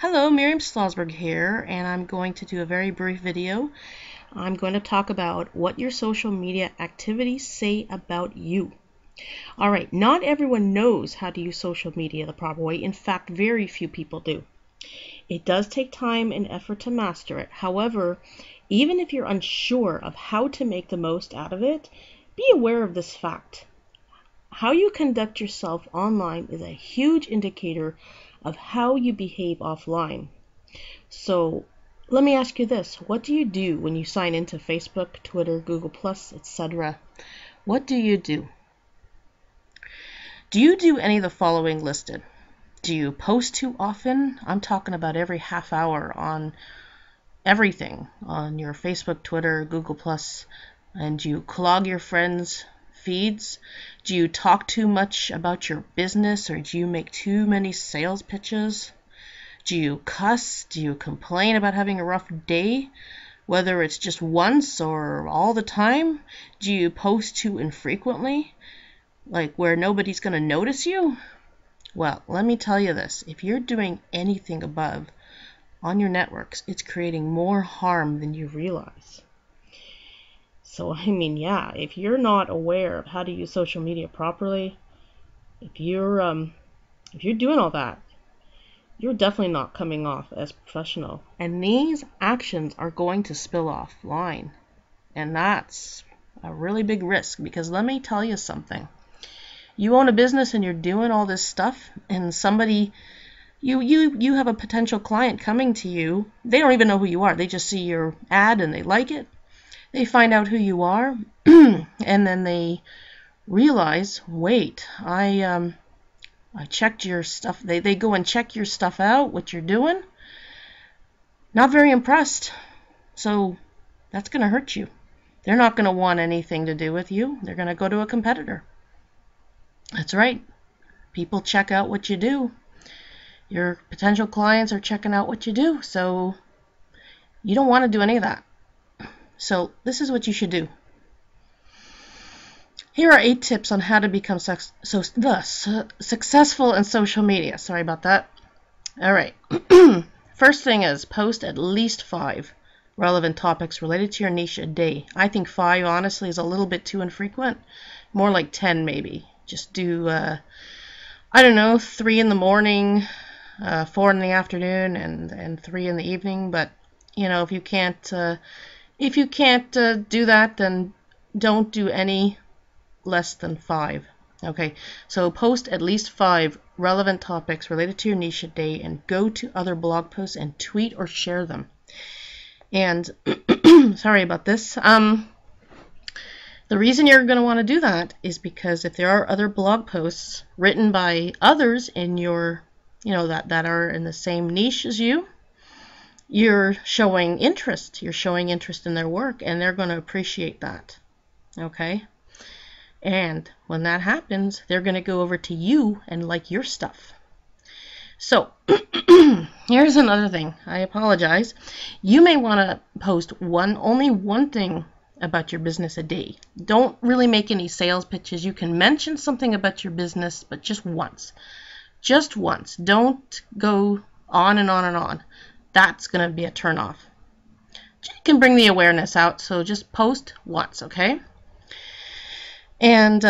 Hello, Miriam Slosberg here, and I'm going to do a very brief video. I'm going to talk about what your social media activities say about you. Alright, not everyone knows how to use social media the proper way. In fact, very few people do. It does take time and effort to master it. However, even if you're unsure of how to make the most out of it, be aware of this fact. How you conduct yourself online is a huge indicator of how you behave offline. So let me ask you this. What do you do when you sign into Facebook, Twitter, Google+, etc.? What do you do? Do you do any of the following listed? Do you post too often? I'm talking about every half hour on everything on your Facebook, Twitter, Google+, and do you clog your friends' feeds? Do you talk too much about your business, or do you make too many sales pitches? Do you cuss? Do you complain about having a rough day, whether it's just once or all the time? Do you post too infrequently, like where nobody's going to notice you? Well, let me tell you this. If you're doing anything above on your networks, it's creating more harm than you realize. So, yeah, if you're not aware of how to use social media properly, if you're doing all that, you're definitely not coming off as professional. And these actions are going to spill offline. And that's a really big risk, because let me tell you something. You own a business and you're doing all this stuff, and somebody, you have a potential client coming to you. They don't even know who you are. They just see your ad and they like it. They find out who you are, and then they realize, wait, I checked your stuff. They go and check your stuff out, what you're doing. Not very impressed. So that's going to hurt you. They're not going to want anything to do with you. They're going to go to a competitor. That's right. People check out what you do. Your potential clients are checking out what you do. So you don't want to do any of that. So this is what you should do. Here are 8 tips on how to become successful in social media. Sorry about that. All right. First thing is post at least 5 relevant topics related to your niche a day. I think 5, honestly, is a little bit too infrequent. More like 10 maybe. Just do, I don't know, 3 in the morning, 4 in the afternoon, and 3 in the evening. But, if you can't do that, then don't do any less than 5. Okay, so post at least 5 relevant topics related to your niche a day, and go to other blog posts and tweet or share them. And sorry about this. The reason you're going to want to do that is because if there are other blog posts written by others in your, that are in the same niche as you, you're showing interest. You're showing interest in their work, and they're going to appreciate that. Okay? And when that happens, they're going to go over to you and like your stuff. So, here's another thing. I apologize. You may want to post only one thing about your business a day. Don't really make any sales pitches. You can mention something about your business, but just once. Just once. Don't go on and on and on. That's going to be a turnoff. You can bring the awareness out, so just post once, okay? And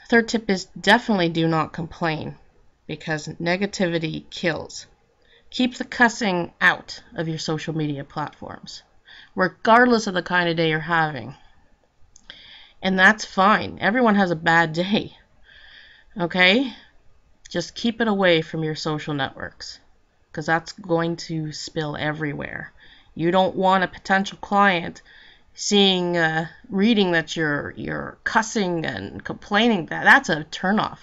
third tip is definitely do not complain, because negativity kills. Keep the cussing out of your social media platforms, regardless of the kind of day you're having. And that's fine. Everyone has a bad day. Okay? Just keep it away from your social networks, because that's going to spill everywhere. You don't want a potential client reading that you're cussing and complaining. That's a turnoff.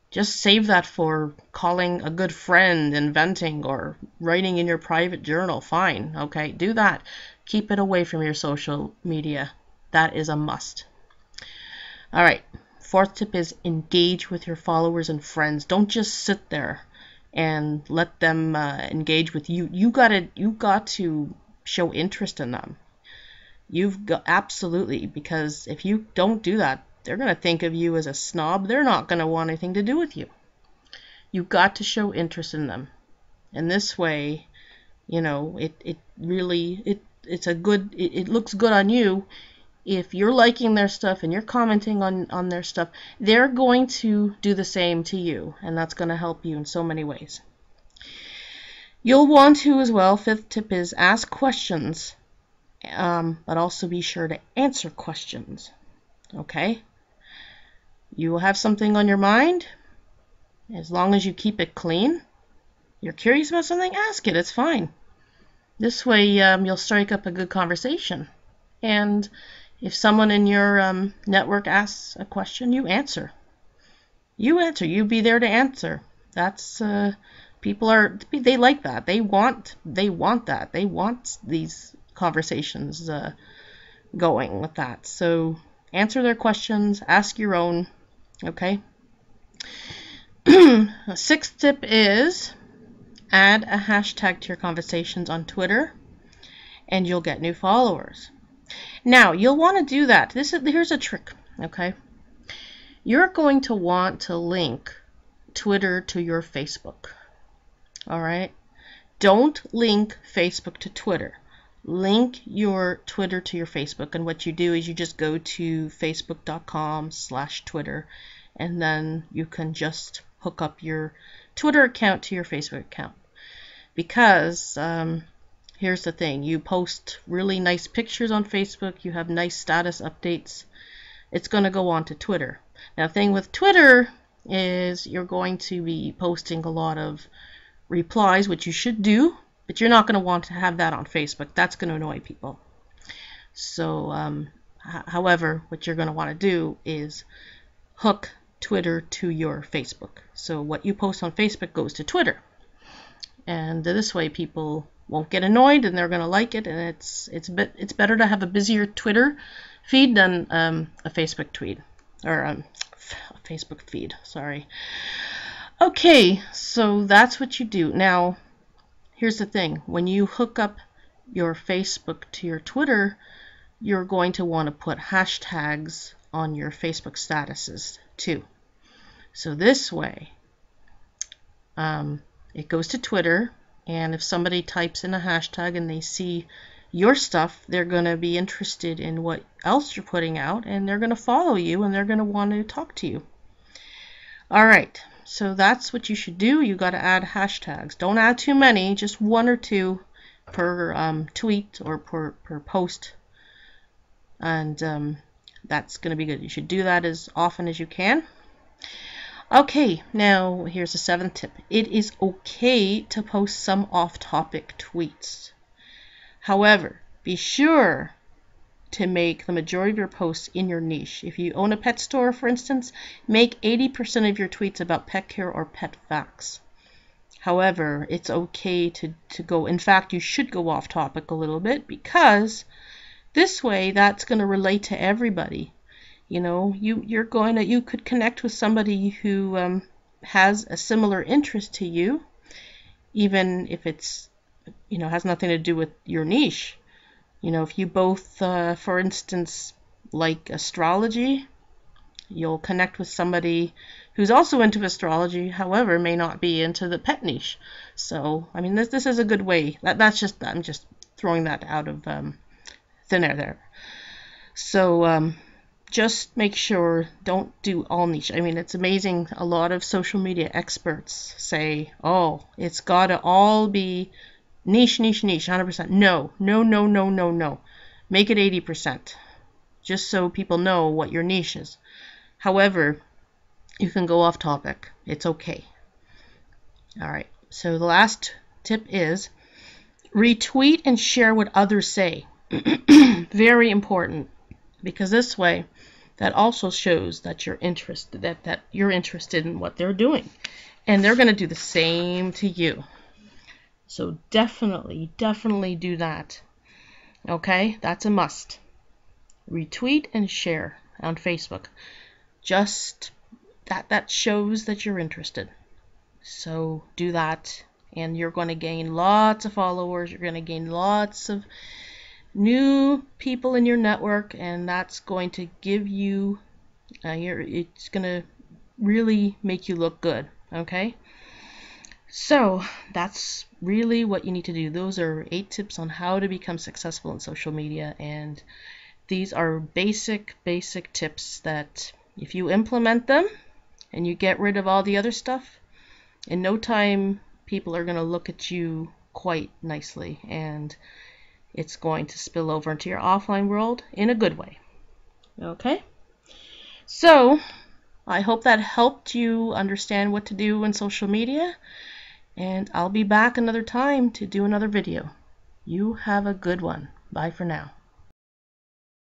Just save that for calling a good friend and venting, or writing in your private journal. Fine, okay, do that. Keep it away from your social media. That is a must. All right, 4th tip is engage with your followers and friends. Don't just sit there and let them engage with you. You got to show interest in them. Absolutely, because if you don't do that, they're going to think of you as a snob. They're not going to want anything to do with you. You've got to show interest in them. And this way, you know, it really, it's a good, it looks good on you. If you're liking their stuff and you're commenting on their stuff, they're going to do the same to you, and that's going to help you in so many ways. You'll want to as well, fifth tip is ask questions, but also be sure to answer questions. Okay? You will have something on your mind. As long as you keep it clean, you're curious about something, ask it. It's fine. This way you'll strike up a good conversation. And if someone in your network asks a question, you answer. You answer. You be there to answer. That's people they like that. They want that. They want these conversations going with that. So answer their questions. Ask your own. Okay. Sixth tip is add a hashtag to your conversations on Twitter, and you'll get new followers. Now, you'll want to do that. Here's a trick, okay? You're going to want to link Twitter to your Facebook, all right? Don't link Facebook to Twitter. Link your Twitter to your Facebook, and what you do is you just go to facebook.com/Twitter, and then you can just hook up your Twitter account to your Facebook account. Because here's the thing, you post really nice pictures on Facebook, you have nice status updates, it's going to go on to Twitter. Now the thing with Twitter is you're going to be posting a lot of replies, which you should do, but you're not going to want to have that on Facebook. That's going to annoy people. So however, what you're going to want to do is hook Twitter to your Facebook. So what you post on Facebook goes to Twitter. And this way people won't get annoyed, and they're going to like it, and it's better to have a busier Twitter feed than a Facebook tweet, or a Facebook feed, sorry. Okay, so that's what you do. Now, here's the thing. When you hook up your Facebook to your Twitter, you're going to want to put hashtags on your Facebook statuses too. So this way, it goes to Twitter, and if somebody types in a hashtag and they see your stuff, they're going to be interested in what else you're putting out, and they're going to follow you, and they're going to want to talk to you. All right, so that's what you should do. You got to add hashtags. Don't add too many, just one or two per tweet or per post, and that's going to be good. You should do that as often as you can. Okay, now here's the seventh tip. It is okay to post some off-topic tweets. However, be sure to make the majority of your posts in your niche. If you own a pet store, for instance, make 80% of your tweets about pet care or pet facts. However, it's okay to go, in fact, you should go off topic a little bit, because this way that's going to relate to everybody. You know, you could connect with somebody who has a similar interest to you, even if it's, you know, has nothing to do with your niche. You know, if you both, for instance, like astrology, you'll connect with somebody who's also into astrology, however, may not be into the pet niche. So, I mean, this is a good way. I'm just throwing that out of thin air there. So, just make sure, don't do all niche. I mean, it's amazing. A lot of social media experts say, oh, it's got to all be niche, 100%. No. Make it 80%, just so people know what your niche is. However, you can go off topic. It's okay. All right, so the last tip is retweet and share what others say. Very important, because this way, that also shows that you're interested, that you're interested in what they're doing, and they're going to do the same to you. So definitely do that. Okay, that's a must. Retweet and share on Facebook. Just that shows that you're interested. So do that, and you're going to gain lots of followers. You're going to gain lots of new people in your network, and that's going to give you it's going to really make you look good. Okay, So that's really what you need to do. Those are 8 tips on how to become successful in social media, and these are basic tips that if you implement them and you get rid of all the other stuff, in no time people are going to look at you quite nicely, and it's going to spill over into your offline world in a good way. Okay? So, I hope that helped you understand what to do in social media, and I'll be back another time to do another video. You have a good one. Bye for now.